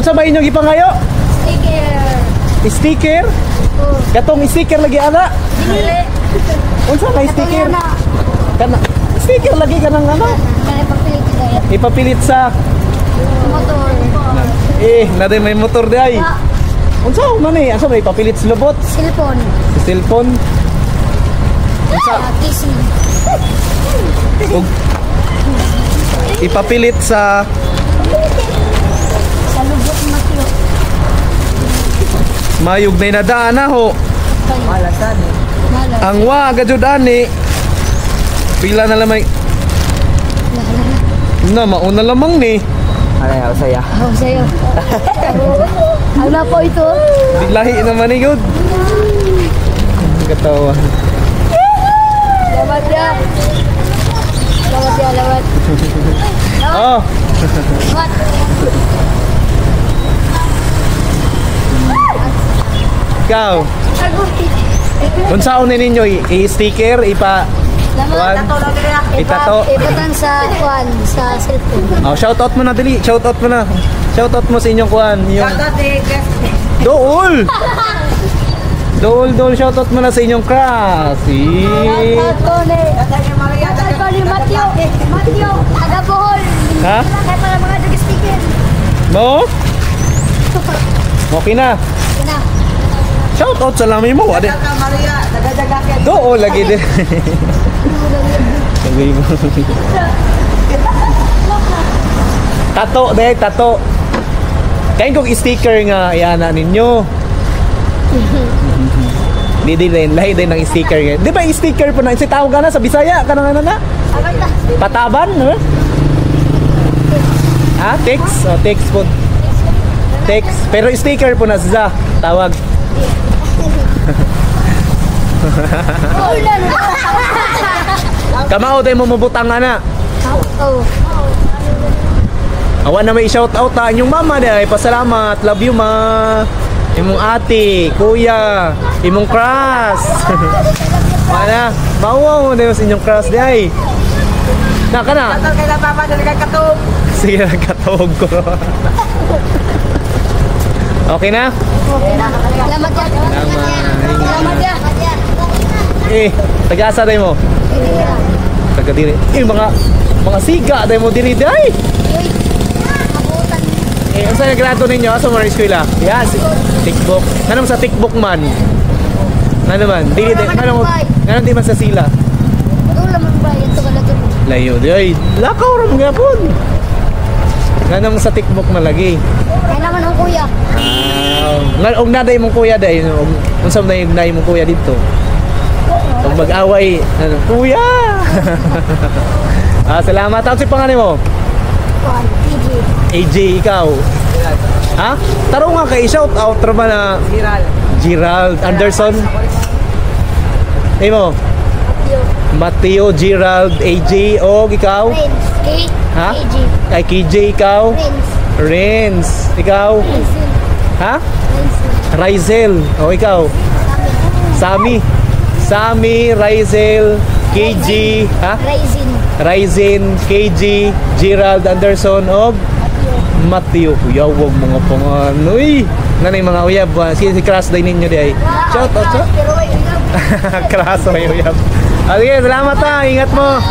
Unsa ba inyong ipangayo? Sticker. Sticker? Oh. Katong sticker lagi ana? Dili. Unsa may sticker? Katong yana. Kana sticker lagi kanang ano? Kaya papilit tayo. Ipapilit sa Motor. naday may motor di ay. Unsa man ni? Asa may ipapilit sa lubot? Cellphone. Sa cellphone? Unsa? Kissing. Ug ipapilit sa Sa lubot matyo. mayug na inadaan na ho. Malasan. Malas. Ang wa gajud ani. Pila na lamay. Na mauna lamang ni. Ano saya? Oh, sa'yo. Ano po ito? Lahi naman ni gud. Katawa. Lawat ya. Lawat ya, lawat. Oh. Lawat. Ikaw. Unsaon ni ninyo i-sticker ipa Lamat. Itato. Ipatan sa kuan sa cellphone. Oh, shout out mo na dili. Shout out mo na. Shout out mo sa inyong kuan, yung Dool. Dool, shout out mo na sa inyong class. Tato ni. Tato ni Matyo. Matyo. Aga Bohol. Ha? Kaya pala mga dog sticker. Mo? Okay na. Kina. Shout out sa lami mo. Ade. Dool lagi din. Sabi mo. Tato, dahil tato. Kain kong sticker nga iana ninyo. Di din, lahi din ng sticker nga. Di ba yung sticker po na, tawag ka na sa Bisaya, ka na na? Agat na. Pataban, no? Ha? Text? O, text po. Text. Pero sticker po na sa tawag. Ulan. Kamao tayo mo mabutang na. Oh. Awan na may shout out ta inyong mama day. Pasalamat. Love you ma. Imong ate, kuya, imong crush. Mana? Mauwaw mo na sa inyong crush day. Na ka na? Kaya na papa na nagkatog. Sige, nagkatawag ko. Okay na? Salamat ya. Salamat ya. Taga-asa day mo? Taga diri. Mga siga day mo diri day. Unsa na grado ninyo sa mga eskwela? Yeah, tikbok. Kanang sa tikbok man. Ano man? Dili day. Kanang di man sa sila. Dula man ba yan to kala to. Layo day. Lakaw ra mga pud. Kanang sa tikbok man lagi. Kaya naman ang kuya. Og naday mong kuya day. Unsa man nay mong kuya dito? Pag mag-away, ano, kuya! Salamat. Ang si pangalan mo? Kuan, PG. AJ, ikaw? Ha? Taro nga kay shout out ba na Gerald Anderson? Mo? Mateo, Gerald, AJ, o ikaw? Prince. K. Ha? PG. Kay KJ, ikaw? Prince. Renz, ikaw? Prince. Ha? Prince. Rizel, o ikaw? Sami, Rizel, KG, ha? Raisin. Ryzen, KG, Gerald Anderson, og Matthew. Uyawag mga panganoy. Nanay mga uyab. Si Crash day ninyo di ay. Shout out, Pero wait, Crash may uyab. Sige, salamat ha. Ingat mo.